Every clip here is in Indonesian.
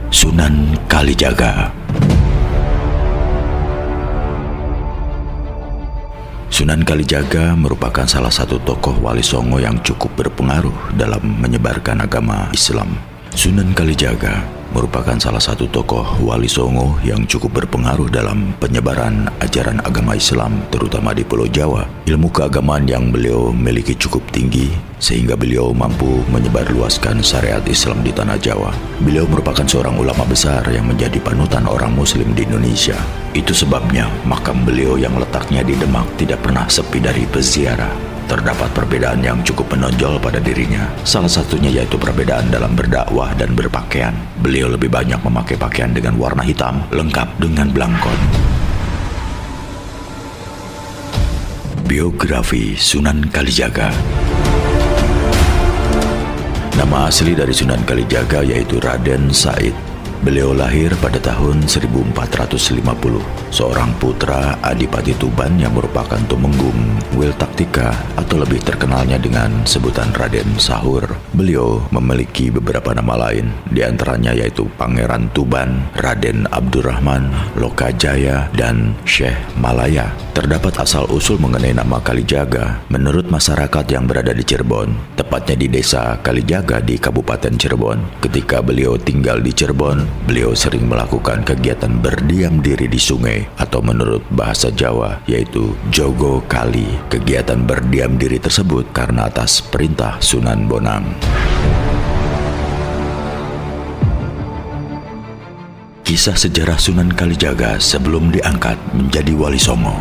Sunan Kalijaga. Sunan Kalijaga merupakan salah satu tokoh Wali Songo yang cukup berpengaruh dalam menyebarkan agama Islam. Sunan Kalijaga merupakan salah satu tokoh Wali Songo yang cukup berpengaruh dalam penyebaran ajaran agama Islam, terutama di Pulau Jawa. Ilmu keagamaan yang beliau miliki cukup tinggi, sehingga beliau mampu menyebarluaskan syariat Islam di tanah Jawa. Beliau merupakan seorang ulama besar yang menjadi panutan orang Muslim di Indonesia. Itu sebabnya makam beliau yang letaknya di Demak tidak pernah sepi dari peziarah. Terdapat perbedaan yang cukup menonjol pada dirinya. Salah satunya yaitu perbedaan dalam berdakwah dan berpakaian. Beliau lebih banyak memakai pakaian dengan warna hitam, lengkap dengan belangkon. Biografi Sunan Kalijaga. Nama asli dari Sunan Kalijaga yaitu Raden Said. Beliau lahir pada tahun 1450, seorang putra Adipati Tuban yang merupakan tumenggung Wiltaktika atau lebih terkenalnya dengan sebutan Raden Sahur. Beliau memiliki beberapa nama lain, diantaranya yaitu Pangeran Tuban, Raden Abdurrahman, Lokajaya, dan Syekh Malaya. Terdapat asal-usul mengenai nama Kalijaga menurut masyarakat yang berada di Cirebon, tepatnya di desa Kalijaga di Kabupaten Cirebon. Ketika beliau tinggal di Cirebon, beliau sering melakukan kegiatan berdiam diri di sungai atau menurut bahasa Jawa yaitu Jogo Kali. Kegiatan berdiam diri tersebut karena atas perintah Sunan Bonang. Kisah sejarah Sunan Kalijaga sebelum diangkat menjadi Wali Songo.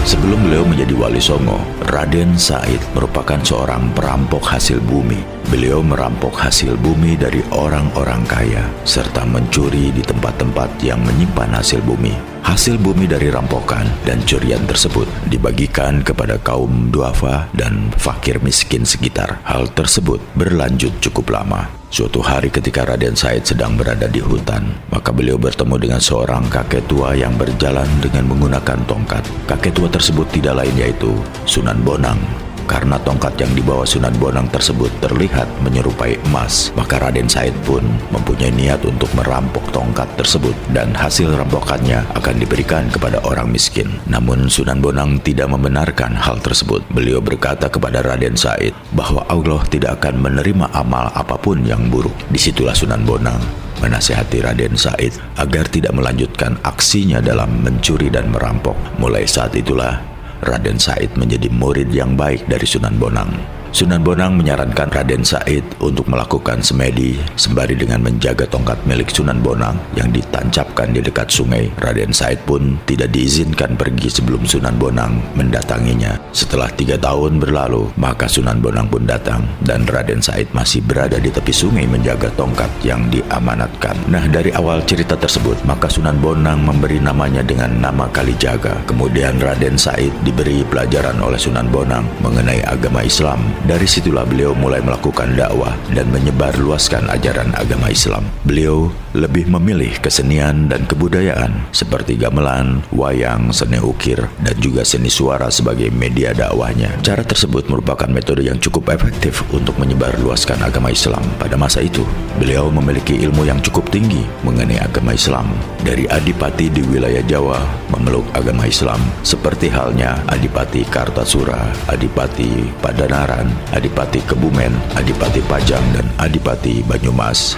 Sebelum beliau menjadi Wali Songo, Raden Said merupakan seorang perampok hasil bumi. Beliau merampok hasil bumi dari orang-orang kaya, serta mencuri di tempat-tempat yang menyimpan hasil bumi. Hasil bumi dari rampokan dan curian tersebut dibagikan kepada kaum duafa dan fakir miskin sekitar. Hal tersebut berlanjut cukup lama. Suatu hari ketika Raden Said sedang berada di hutan, maka beliau bertemu dengan seorang kakek tua yang berjalan dengan menggunakan tongkat. Kakek tua tersebut tidak lain yaitu Sunan Bonang. Karena tongkat yang dibawa Sunan Bonang tersebut terlihat menyerupai emas, maka Raden Said pun mempunyai niat untuk merampok tongkat tersebut dan hasil rampokannya akan diberikan kepada orang miskin. Namun Sunan Bonang tidak membenarkan hal tersebut. Beliau berkata kepada Raden Said bahwa Allah tidak akan menerima amal apapun yang buruk. Disitulah Sunan Bonang menasihati Raden Said agar tidak melanjutkan aksinya dalam mencuri dan merampok. Mulai saat itulah Raden Said menjadi murid yang baik dari Sunan Bonang. Sunan Bonang menyarankan Raden Said untuk melakukan semedi sembari dengan menjaga tongkat milik Sunan Bonang yang ditancapkan di dekat sungai. Raden Said pun tidak diizinkan pergi sebelum Sunan Bonang mendatanginya. Setelah 3 tahun berlalu, maka Sunan Bonang pun datang dan Raden Said masih berada di tepi sungai menjaga tongkat yang diamanatkan. Nah, dari awal cerita tersebut, maka Sunan Bonang memberi namanya dengan nama Kalijaga. Kemudian Raden Said diberi pelajaran oleh Sunan Bonang mengenai agama Islam. Dari situlah beliau mulai melakukan dakwah dan menyebarluaskan ajaran agama Islam. Beliau lebih memilih kesenian dan kebudayaan seperti gamelan, wayang, seni ukir, dan juga seni suara sebagai media dakwahnya. Cara tersebut merupakan metode yang cukup efektif untuk menyebarluaskan agama Islam. Pada masa itu, beliau memiliki ilmu yang cukup tinggi mengenai agama Islam. Dari adipati di wilayah Jawa memeluk agama Islam, seperti halnya Adipati Kartasura, Adipati Padanaran, Adipati Kebumen, Adipati Pajang, dan Adipati Banyumas.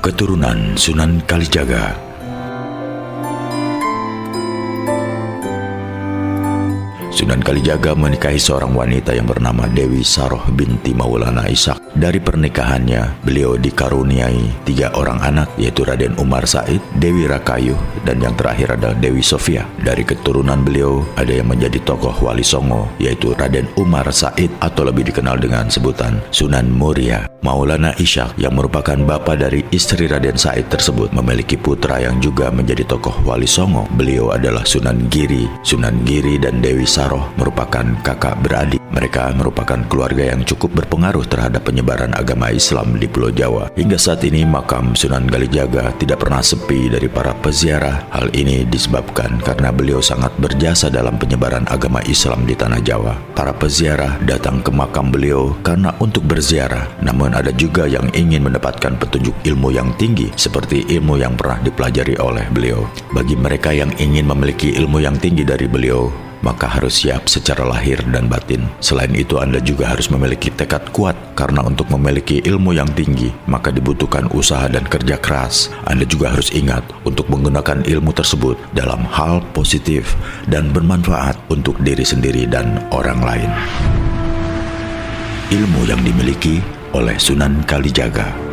Keturunan Sunan Kalijaga. Sunan Kalijaga menikahi seorang wanita yang bernama Dewi Saroh binti Maulana Ishak. Dari pernikahannya, beliau dikaruniai 3 orang anak, yaitu Raden Umar Said, Dewi Rakayuh, dan yang terakhir adalah Dewi Sofia. Dari keturunan beliau, ada yang menjadi tokoh Wali Songo, yaitu Raden Umar Said atau lebih dikenal dengan sebutan Sunan Muria. Maulana Ishak yang merupakan bapa dari istri Raden Said tersebut memiliki putra yang juga menjadi tokoh Wali Songo. Beliau adalah Sunan Giri dan Dewi Saroh Saroh merupakan kakak beradik. Mereka merupakan keluarga yang cukup berpengaruh terhadap penyebaran agama Islam di Pulau Jawa. Hingga saat ini makam Sunan Kalijaga tidak pernah sepi dari para peziarah. Hal ini disebabkan karena beliau sangat berjasa dalam penyebaran agama Islam di tanah Jawa. Para peziarah datang ke makam beliau karena untuk berziarah, namun ada juga yang ingin mendapatkan petunjuk ilmu yang tinggi seperti ilmu yang pernah dipelajari oleh beliau. Bagi mereka yang ingin memiliki ilmu yang tinggi dari beliau, maka harus siap secara lahir dan batin. Selain itu, Anda juga harus memiliki tekad kuat, karena untuk memiliki ilmu yang tinggi, maka dibutuhkan usaha dan kerja keras. Anda juga harus ingat untuk menggunakan ilmu tersebut dalam hal positif dan bermanfaat untuk diri sendiri dan orang lain. Ilmu yang dimiliki oleh Sunan Kalijaga.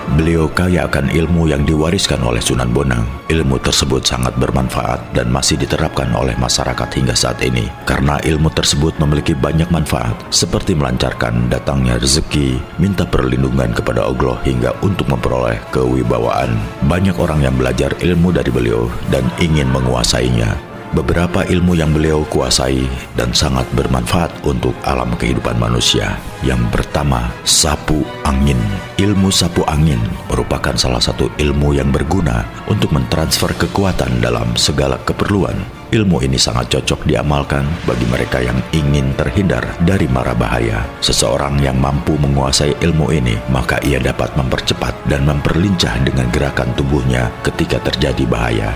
Beliau kaya akan ilmu yang diwariskan oleh Sunan Bonang. Ilmu tersebut sangat bermanfaat dan masih diterapkan oleh masyarakat hingga saat ini. Karena ilmu tersebut memiliki banyak manfaat, seperti melancarkan datangnya rezeki, minta perlindungan kepada Allah, hingga untuk memperoleh kewibawaan. Banyak orang yang belajar ilmu dari beliau dan ingin menguasainya. Beberapa ilmu yang beliau kuasai dan sangat bermanfaat untuk alam kehidupan manusia. Yang pertama, sapu angin. Ilmu sapu angin merupakan salah satu ilmu yang berguna untuk mentransfer kekuatan dalam segala keperluan. Ilmu ini sangat cocok diamalkan bagi mereka yang ingin terhindar dari mara bahaya. Seseorang yang mampu menguasai ilmu ini, maka ia dapat mempercepat dan memperlincah dengan gerakan tubuhnya ketika terjadi bahaya.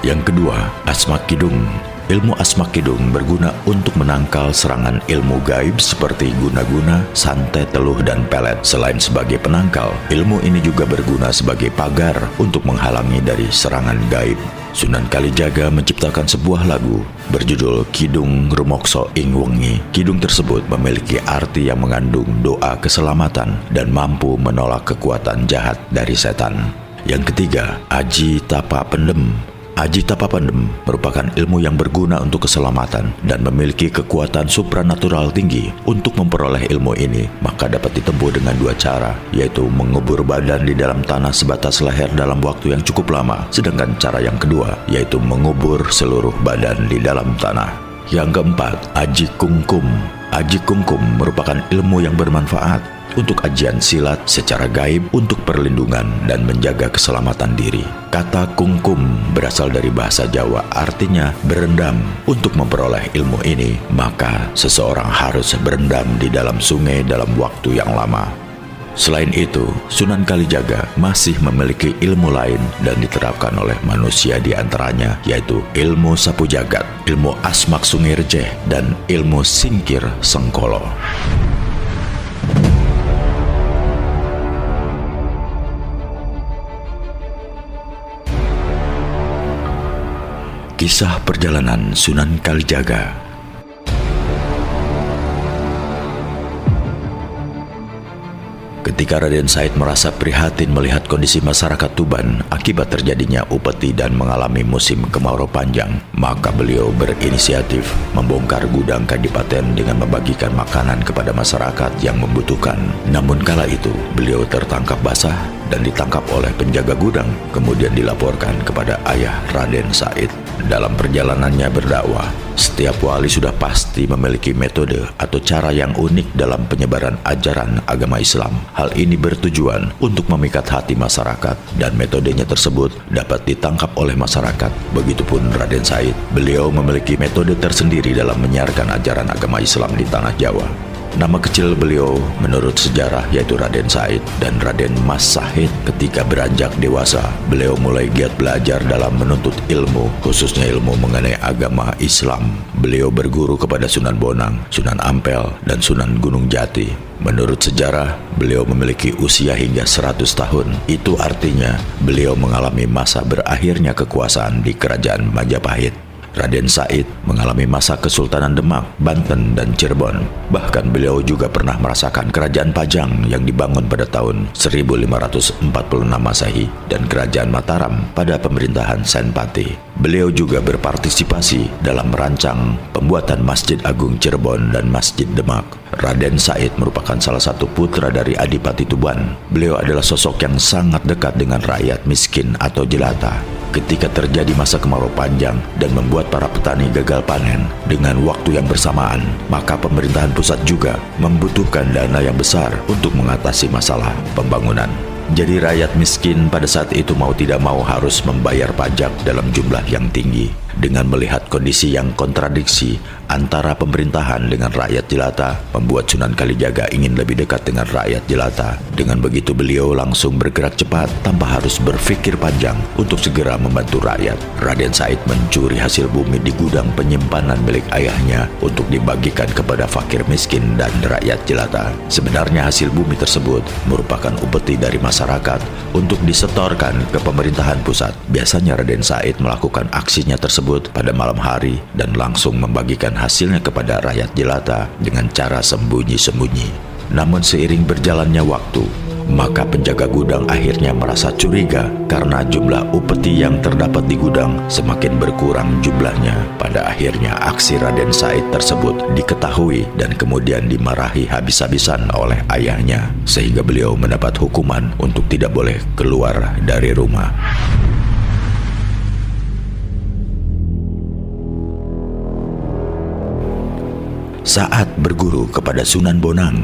Yang kedua, asma kidung. Ilmu asma kidung berguna untuk menangkal serangan ilmu gaib seperti guna-guna, santet, teluh, dan pelet. Selain sebagai penangkal, ilmu ini juga berguna sebagai pagar untuk menghalangi dari serangan gaib. Sunan Kalijaga menciptakan sebuah lagu berjudul Kidung Rumokso Ing Wengi. Kidung tersebut memiliki arti yang mengandung doa keselamatan dan mampu menolak kekuatan jahat dari setan. Yang ketiga, Aji Tapa Pendem. Aji Tapa Pendem merupakan ilmu yang berguna untuk keselamatan dan memiliki kekuatan supranatural tinggi. Untuk memperoleh ilmu ini, maka dapat ditempuh dengan dua cara, yaitu mengubur badan di dalam tanah sebatas leher dalam waktu yang cukup lama. Sedangkan cara yang kedua, yaitu mengubur seluruh badan di dalam tanah. Yang keempat, Aji Kungkum. Aji Kungkum merupakan ilmu yang bermanfaat untuk ajian silat secara gaib untuk perlindungan dan menjaga keselamatan diri. Kata kungkum berasal dari bahasa Jawa, artinya berendam. Untuk memperoleh ilmu ini, maka seseorang harus berendam di dalam sungai dalam waktu yang lama. Selain itu, Sunan Kalijaga masih memiliki ilmu lain dan diterapkan oleh manusia, di antaranya yaitu ilmu sapu jagat, ilmu asmak sungai receh, dan ilmu singkir sengkolo. Kisah perjalanan Sunan Kalijaga. Ketika Raden Said merasa prihatin melihat kondisi masyarakat Tuban akibat terjadinya upeti dan mengalami musim kemarau panjang, maka beliau berinisiatif membongkar gudang kadipaten dengan membagikan makanan kepada masyarakat yang membutuhkan. Namun kala itu, beliau tertangkap basah dan ditangkap oleh penjaga gudang, kemudian dilaporkan kepada ayah Raden Said. Dalam perjalanannya berdakwah, setiap wali sudah pasti memiliki metode atau cara yang unik dalam penyebaran ajaran agama Islam. Hal ini bertujuan untuk memikat hati masyarakat, dan metodenya tersebut dapat ditangkap oleh masyarakat. Begitupun Raden Said, beliau memiliki metode tersendiri dalam menyiarkan ajaran agama Islam di tanah Jawa. Nama kecil beliau menurut sejarah yaitu Raden Said dan Raden Mas Sahid. Ketika beranjak dewasa, beliau mulai giat belajar dalam menuntut ilmu, khususnya ilmu mengenai agama Islam. Beliau berguru kepada Sunan Bonang, Sunan Ampel, dan Sunan Gunung Jati. Menurut sejarah, beliau memiliki usia hingga 100 tahun. Itu artinya beliau mengalami masa berakhirnya kekuasaan di Kerajaan Majapahit. Raden Said mengalami masa Kesultanan Demak, Banten, dan Cirebon. Bahkan beliau juga pernah merasakan Kerajaan Pajang yang dibangun pada tahun 1546 Masehi dan Kerajaan Mataram pada pemerintahan Senpati. Beliau juga berpartisipasi dalam merancang pembuatan Masjid Agung Cirebon dan Masjid Demak. Raden Said merupakan salah satu putra dari Adipati Tuban. Beliau adalah sosok yang sangat dekat dengan rakyat miskin atau jelata. Ketika terjadi masa kemarau panjang dan membuat para petani gagal panen dengan waktu yang bersamaan, maka pemerintahan pusat juga membutuhkan dana yang besar untuk mengatasi masalah pembangunan. Jadi rakyat miskin pada saat itu mau tidak mau harus membayar pajak dalam jumlah yang tinggi. Dengan melihat kondisi yang kontradiksi antara pemerintahan dengan rakyat jelata, membuat Sunan Kalijaga ingin lebih dekat dengan rakyat jelata. Dengan begitu beliau langsung bergerak cepat tanpa harus berpikir panjang untuk segera membantu rakyat. Raden Said mencuri hasil bumi di gudang penyimpanan milik ayahnya untuk dibagikan kepada fakir miskin dan rakyat jelata. Sebenarnya hasil bumi tersebut merupakan upeti dari masyarakat untuk disetorkan ke pemerintahan pusat. Biasanya Raden Said melakukan aksinya tersebut pada malam hari dan langsung membagikan hasilnya kepada rakyat jelata dengan cara sembunyi-sembunyi. Namun seiring berjalannya waktu, maka penjaga gudang akhirnya merasa curiga karena jumlah upeti yang terdapat di gudang semakin berkurang jumlahnya. Pada akhirnya aksi Raden Said tersebut diketahui dan kemudian dimarahi habis-habisan oleh ayahnya, sehingga beliau mendapat hukuman untuk tidak boleh keluar dari rumah. Saat berguru kepada Sunan Bonang.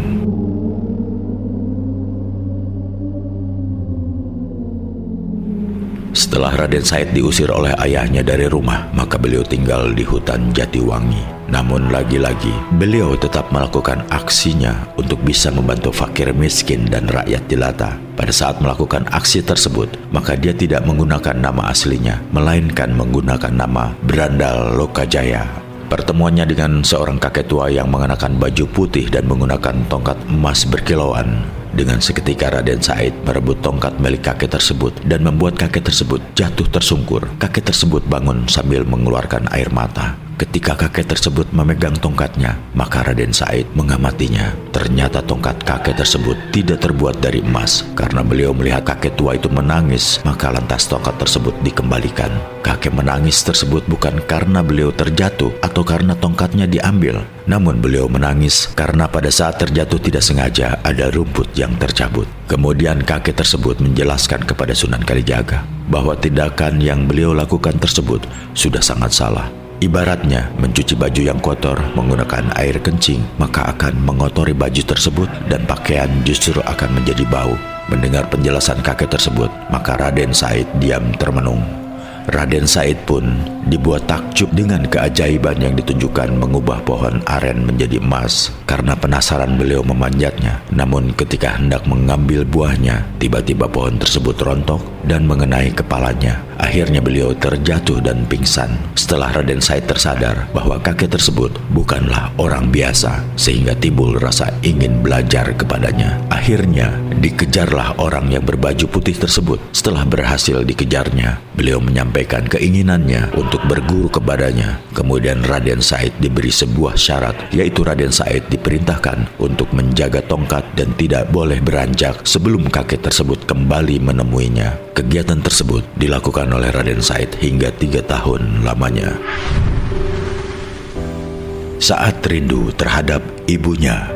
Setelah Raden Said diusir oleh ayahnya dari rumah, maka beliau tinggal di hutan Jatiwangi. Namun lagi-lagi, beliau tetap melakukan aksinya untuk bisa membantu fakir miskin dan rakyat jelata. Pada saat melakukan aksi tersebut, maka dia tidak menggunakan nama aslinya, melainkan menggunakan nama Brandal Lokajaya. Pertemuannya dengan seorang kakek tua yang mengenakan baju putih dan menggunakan tongkat emas berkilauan. Dengan seketika Raden Said merebut tongkat milik kakek tersebut dan membuat kakek tersebut jatuh tersungkur. Kakek tersebut bangun sambil mengeluarkan air mata. Ketika kakek tersebut memegang tongkatnya, maka Raden Said mengamatinya. Ternyata tongkat kakek tersebut tidak terbuat dari emas. Karena beliau melihat kakek tua itu menangis, maka lantas tongkat tersebut dikembalikan. Kakek menangis tersebut bukan karena beliau terjatuh atau karena tongkatnya diambil. Namun beliau menangis karena pada saat terjatuh tidak sengaja ada rumput yang tercabut. Kemudian kakek tersebut menjelaskan kepada Sunan Kalijaga bahwa tindakan yang beliau lakukan tersebut sudah sangat salah. Ibaratnya mencuci baju yang kotor menggunakan air kencing, maka akan mengotori baju tersebut dan pakaian justru akan menjadi bau. Mendengar penjelasan kakek tersebut, maka Raden Said diam termenung. Raden Said pun dibuat takjub dengan keajaiban yang ditunjukkan mengubah pohon aren menjadi emas. Karena penasaran beliau memanjatnya. Namun ketika hendak mengambil buahnya, tiba-tiba pohon tersebut rontok dan mengenai kepalanya. Akhirnya beliau terjatuh dan pingsan. Setelah Raden Said tersadar bahwa kakek tersebut bukanlah orang biasa, sehingga timbul rasa ingin belajar kepadanya. Akhirnya dikejarlah orang yang berbaju putih tersebut. Setelah berhasil dikejarnya, beliau menyampaikan keinginannya untuk berguru kepadanya. Kemudian Raden Said diberi sebuah syarat, yaitu Raden Said diperintahkan untuk menjaga tongkat dan tidak boleh beranjak sebelum kakek tersebut kembali menemuinya. Kegiatan tersebut dilakukan oleh Raden Said hingga 3 tahun lamanya. Saat rindu terhadap ibunya.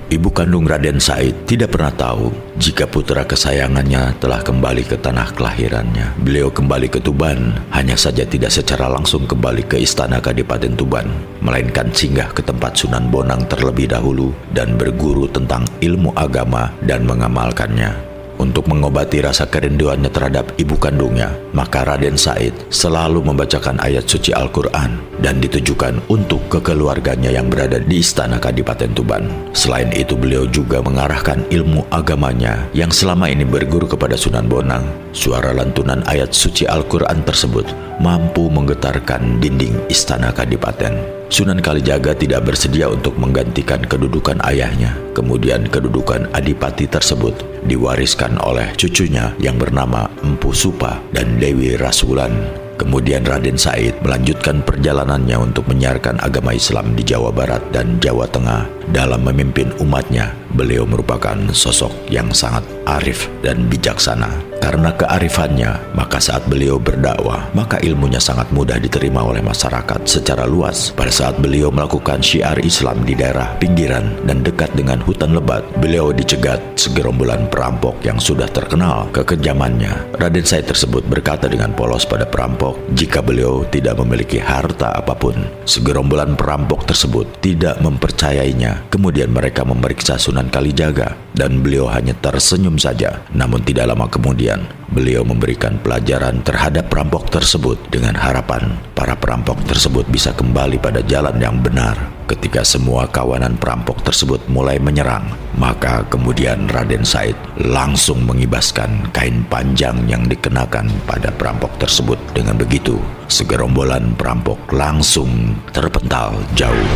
Ibu kandung Raden Said tidak pernah tahu jika putra kesayangannya telah kembali ke tanah kelahirannya. Beliau kembali ke Tuban, hanya saja tidak secara langsung kembali ke istana Kadipaten Tuban, melainkan singgah ke tempat Sunan Bonang terlebih dahulu dan berguru tentang ilmu agama dan mengamalkannya. Untuk mengobati rasa kerinduannya terhadap ibu kandungnya, maka Raden Said selalu membacakan ayat suci Al-Quran dan ditujukan untuk kekeluarganya yang berada di istana Kadipaten Tuban. Selain itu, beliau juga mengarahkan ilmu agamanya yang selama ini berguru kepada Sunan Bonang. Suara lantunan ayat suci Al-Quran tersebut mampu menggetarkan dinding istana Kadipaten. Sunan Kalijaga tidak bersedia untuk menggantikan kedudukan ayahnya. Kemudian kedudukan adipati tersebut diwariskan oleh cucunya yang bernama Empu Supa dan Dewi Rasulan. Kemudian Raden Said melanjutkan perjalanannya untuk menyiarkan agama Islam di Jawa Barat dan Jawa Tengah. Dalam memimpin umatnya, beliau merupakan sosok yang sangat arif dan bijaksana. Karena kearifannya, maka saat beliau berdakwah, maka ilmunya sangat mudah diterima oleh masyarakat secara luas. Pada saat beliau melakukan syiar Islam di daerah pinggiran dan dekat dengan hutan lebat, beliau dicegat segerombolan perampok yang sudah terkenal kekejamannya. Raden Said tersebut berkata dengan polos pada perampok, jika beliau tidak memiliki harta apapun. Segerombolan perampok tersebut tidak mempercayainya. Kemudian mereka memeriksa Sunan Kalijaga dan beliau hanya tersenyum saja. Namun tidak lama kemudian, beliau memberikan pelajaran terhadap perampok tersebut dengan harapan para perampok tersebut bisa kembali pada jalan yang benar. Ketika semua kawanan perampok tersebut mulai menyerang, maka kemudian Raden Said langsung mengibaskan kain panjang yang dikenakan pada perampok tersebut. Dengan begitu, segerombolan perampok langsung terpental jauh.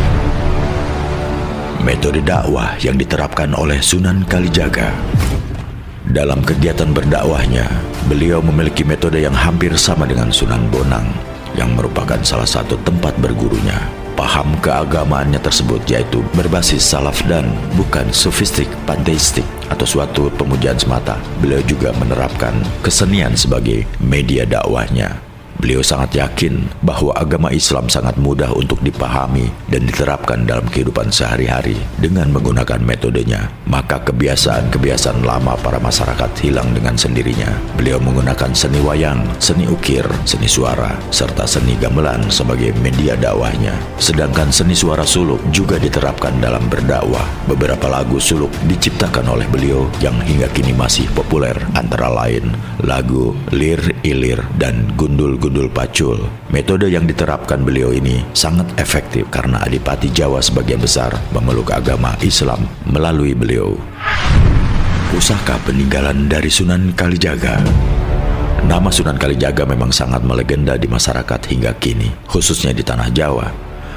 Metode dakwah yang diterapkan oleh Sunan Kalijaga. Dalam kegiatan berdakwahnya, beliau memiliki metode yang hampir sama dengan Sunan Bonang, yang merupakan salah satu tempat bergurunya. Paham keagamaannya tersebut yaitu berbasis salaf dan bukan sofistik, panteistik, atau suatu pemujaan semata. Beliau juga menerapkan kesenian sebagai media dakwahnya. Beliau sangat yakin bahwa agama Islam sangat mudah untuk dipahami dan diterapkan dalam kehidupan sehari-hari dengan menggunakan metodenya. Maka kebiasaan-kebiasaan lama para masyarakat hilang dengan sendirinya. Beliau menggunakan seni wayang, seni ukir, seni suara, serta seni gamelan sebagai media dakwahnya. Sedangkan seni suara suluk juga diterapkan dalam berdakwah. Beberapa lagu suluk diciptakan oleh beliau yang hingga kini masih populer, antara lain lagu Lir Ilir dan Gundul-Gundul Pacul. Metode yang diterapkan beliau ini sangat efektif karena Adipati Jawa sebagian besar memeluk agama Islam melalui beliau. Pusaka peninggalan dari Sunan Kalijaga. Nama Sunan Kalijaga memang sangat melegenda di masyarakat hingga kini, khususnya di tanah Jawa.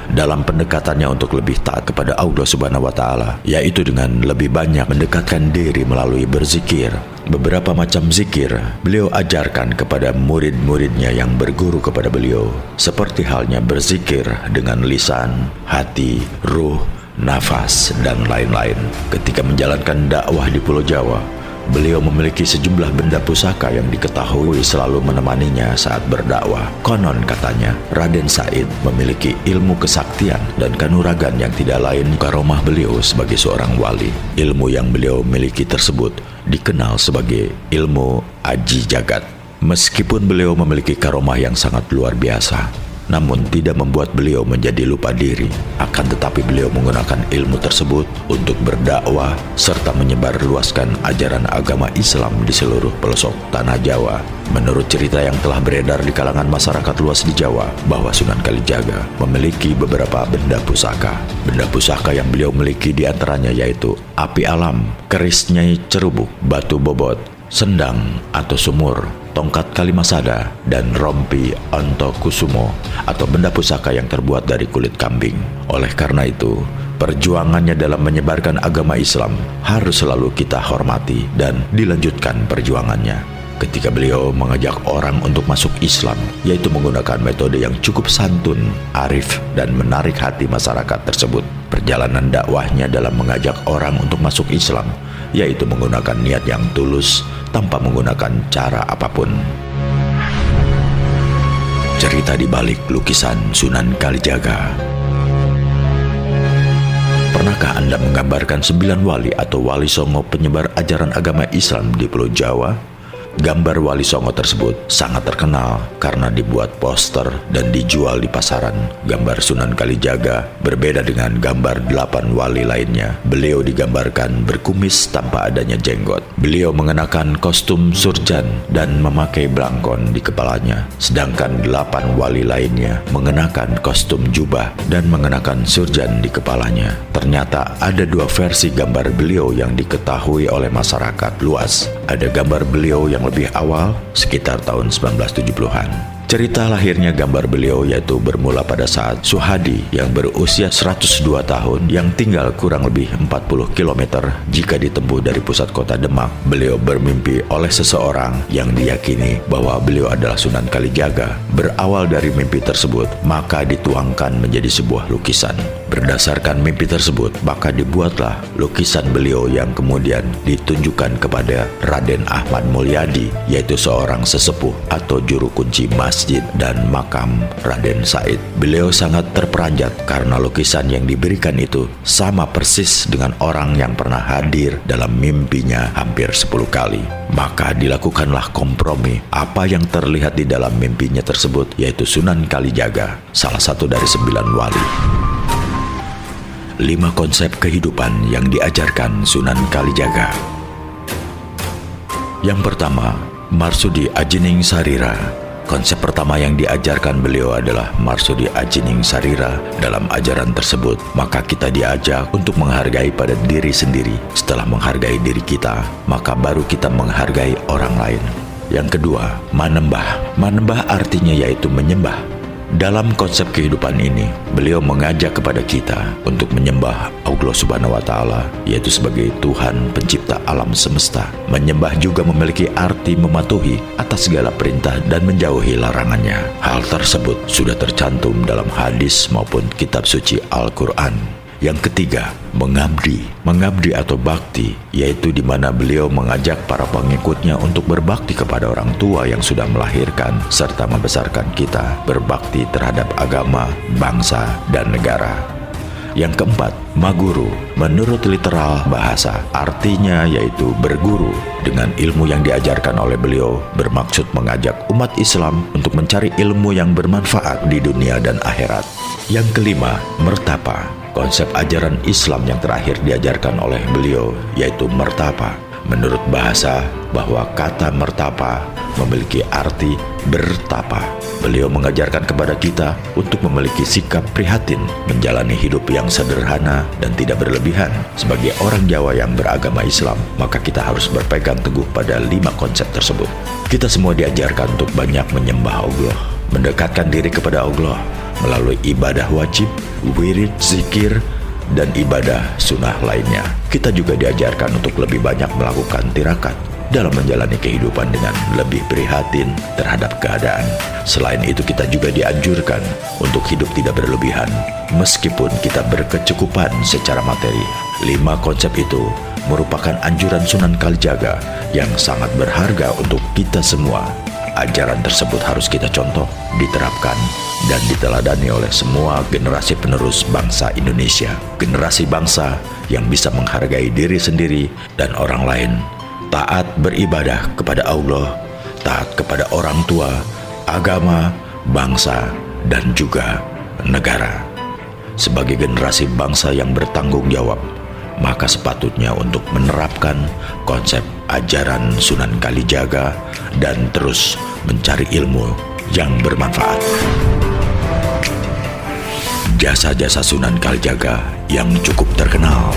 Dalam pendekatannya untuk lebih taat kepada Allah Subhanahu wa Ta'ala, yaitu dengan lebih banyak mendekatkan diri melalui berzikir. Beberapa macam zikir beliau ajarkan kepada murid-muridnya yang berguru kepada beliau, seperti halnya berzikir dengan lisan, hati, ruh, nafas, dan lain-lain. Ketika menjalankan dakwah di Pulau Jawa, beliau memiliki sejumlah benda pusaka yang diketahui selalu menemaninya saat berdakwah. Konon katanya, Raden Said memiliki ilmu kesaktian dan kanuragan yang tidak lain karomah beliau sebagai seorang wali. Ilmu yang beliau miliki tersebut dikenal sebagai ilmu Aji Jagat. Meskipun beliau memiliki karomah yang sangat luar biasa, namun tidak membuat beliau menjadi lupa diri. Akan tetapi beliau menggunakan ilmu tersebut untuk berdakwah serta menyebarluaskan ajaran agama Islam di seluruh pelosok tanah Jawa. Menurut cerita yang telah beredar di kalangan masyarakat luas di Jawa, bahwa Sunan Kalijaga memiliki beberapa benda pusaka. Benda pusaka yang beliau miliki diantaranya yaitu api alam, keris Nyai Cerubuk, batu bobot, sendang atau sumur, tongkat Kalimasada, dan rompi Ontokusumo atau benda pusaka yang terbuat dari kulit kambing. Oleh karena itu, perjuangannya dalam menyebarkan agama Islam harus selalu kita hormati dan dilanjutkan perjuangannya. Ketika beliau mengajak orang untuk masuk Islam, yaitu menggunakan metode yang cukup santun, arif, dan menarik hati masyarakat tersebut. Perjalanan dakwahnya dalam mengajak orang untuk masuk Islam, yaitu menggunakan niat yang tulus tanpa menggunakan cara apapun. Cerita di balik lukisan Sunan Kalijaga. Pernahkah Anda menggambarkan 9 wali atau wali songo penyebar ajaran agama Islam di Pulau Jawa? Gambar wali songo tersebut sangat terkenal karena dibuat poster dan dijual di pasaran. Gambar Sunan Kalijaga berbeda dengan gambar 8 wali lainnya. Beliau digambarkan berkumis tanpa adanya jenggot. Beliau mengenakan kostum surjan dan memakai belangkon di kepalanya. Sedangkan 8 wali lainnya mengenakan kostum jubah dan mengenakan surjan di kepalanya. Ternyata ada 2 versi gambar beliau yang diketahui oleh masyarakat luas. Ada gambar beliau yang lebih awal, sekitar tahun 1970-an. Cerita lahirnya gambar beliau yaitu bermula pada saat Suhadi yang berusia 102 tahun yang tinggal kurang lebih 40 km jika ditempuh dari pusat kota Demak. Beliau bermimpi oleh seseorang yang diyakini bahwa beliau adalah Sunan Kalijaga. Berawal dari mimpi tersebut, maka dituangkan menjadi sebuah lukisan. Berdasarkan mimpi tersebut, maka dibuatlah lukisan beliau yang kemudian ditunjukkan kepada Raden Ahmad Mulyadi, yaitu seorang sesepuh atau juru kunci masjid dan makam Raden Said. Beliau sangat terperanjat karena lukisan yang diberikan itu sama persis dengan orang yang pernah hadir dalam mimpinya hampir 10 kali. Maka dilakukanlah kompromi. Apa yang terlihat di dalam mimpinya tersebut yaitu Sunan Kalijaga, salah satu dari 9 wali. 5 konsep kehidupan yang diajarkan Sunan Kalijaga. Yang pertama, Marsudi Ajining Sarira. Konsep pertama yang diajarkan beliau adalah Marsudi Ajining Sarira. Dalam ajaran tersebut, maka kita diajak untuk menghargai pada diri sendiri. Setelah menghargai diri kita, maka baru kita menghargai orang lain. Yang kedua, manembah. Manembah artinya yaitu menyembah. Dalam konsep kehidupan ini, beliau mengajak kepada kita untuk menyembah Allah Subhanahu wa Ta'ala, yaitu sebagai Tuhan pencipta alam semesta. Menyembah juga memiliki arti mematuhi atas segala perintah dan menjauhi larangannya. Hal tersebut sudah tercantum dalam hadis maupun kitab suci Al-Quran. Yang ketiga, mengabdi. Mengabdi atau bakti, yaitu di mana beliau mengajak para pengikutnya untuk berbakti kepada orang tua yang sudah melahirkan serta membesarkan kita, berbakti terhadap agama, bangsa, dan negara. Yang keempat, maguru. Menurut literal bahasa, artinya yaitu berguru. Dengan ilmu yang diajarkan oleh beliau, bermaksud mengajak umat Islam untuk mencari ilmu yang bermanfaat di dunia dan akhirat. Yang kelima, mertapa. Konsep ajaran Islam yang terakhir diajarkan oleh beliau yaitu mertapa. Menurut bahasa, bahwa kata mertapa memiliki arti bertapa. Beliau mengajarkan kepada kita untuk memiliki sikap prihatin, menjalani hidup yang sederhana dan tidak berlebihan. Sebagai orang Jawa yang beragama Islam, maka kita harus berpegang teguh pada 5 konsep tersebut. Kita semua diajarkan untuk banyak menyembah Allah, mendekatkan diri kepada Allah melalui ibadah wajib, wirid, zikir, dan ibadah sunnah lainnya. Kita juga diajarkan untuk lebih banyak melakukan tirakat dalam menjalani kehidupan dengan lebih prihatin terhadap keadaan. Selain itu, kita juga dianjurkan untuk hidup tidak berlebihan meskipun kita berkecukupan secara materi. 5 konsep itu merupakan anjuran Sunan Kalijaga yang sangat berharga untuk kita semua. Ajaran tersebut harus kita contoh, diterapkan, dan diteladani oleh semua generasi penerus bangsa Indonesia. Generasi bangsa yang bisa menghargai diri sendiri dan orang lain, taat beribadah kepada Allah, taat kepada orang tua, agama, bangsa, dan juga negara. Sebagai generasi bangsa yang bertanggung jawab, maka sepatutnya untuk menerapkan konsep ajaran Sunan Kalijaga dan terus mencari ilmu yang bermanfaat. Jasa-jasa Sunan Kalijaga yang cukup terkenal.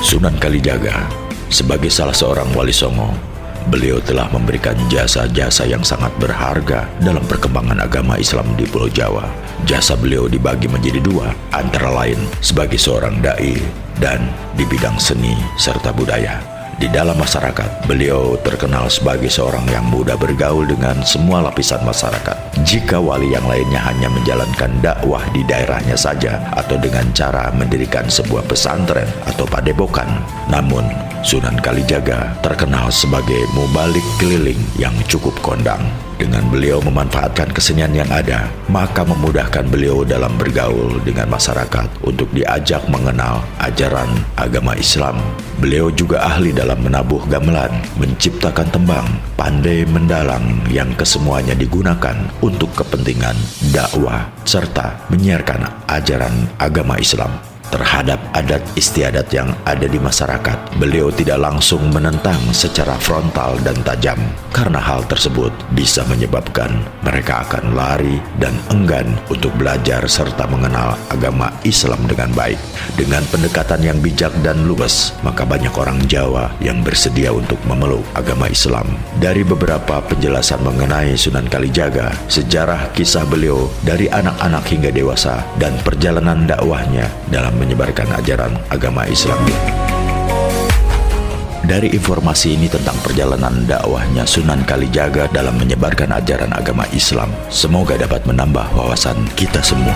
Sunan Kalijaga sebagai salah seorang wali songo, beliau telah memberikan jasa-jasa yang sangat berharga dalam perkembangan agama Islam di Pulau Jawa. Jasa beliau dibagi menjadi 2, antara lain sebagai seorang dai dan di bidang seni serta budaya. Di dalam masyarakat, beliau terkenal sebagai seorang yang mudah bergaul dengan semua lapisan masyarakat. Jika wali yang lainnya hanya menjalankan dakwah di daerahnya saja atau dengan cara mendirikan sebuah pesantren atau padepokan, namun Sunan Kalijaga terkenal sebagai mubalik keliling yang cukup kondang. Dengan beliau memanfaatkan kesenian yang ada, maka memudahkan beliau dalam bergaul dengan masyarakat untuk diajak mengenal ajaran agama Islam. Beliau juga ahli dalam menabuh gamelan, menciptakan tembang, pandai mendalang yang kesemuanya digunakan untuk kepentingan dakwah serta menyiarkan ajaran agama Islam. Terhadap adat istiadat yang ada di masyarakat, beliau tidak langsung menentang secara frontal dan tajam, karena hal tersebut bisa menyebabkan mereka akan lari dan enggan untuk belajar serta mengenal agama Islam dengan baik. Dengan pendekatan yang bijak dan lugas, maka banyak orang Jawa yang bersedia untuk memeluk agama Islam. Dari beberapa penjelasan mengenai Sunan Kalijaga, sejarah kisah beliau dari anak-anak hingga dewasa, dan perjalanan dakwahnya dalam menyebarkan ajaran agama Islam. Dari informasi ini tentang perjalanan dakwahnya Sunan Kalijaga dalam menyebarkan ajaran agama Islam, semoga dapat menambah wawasan kita semua.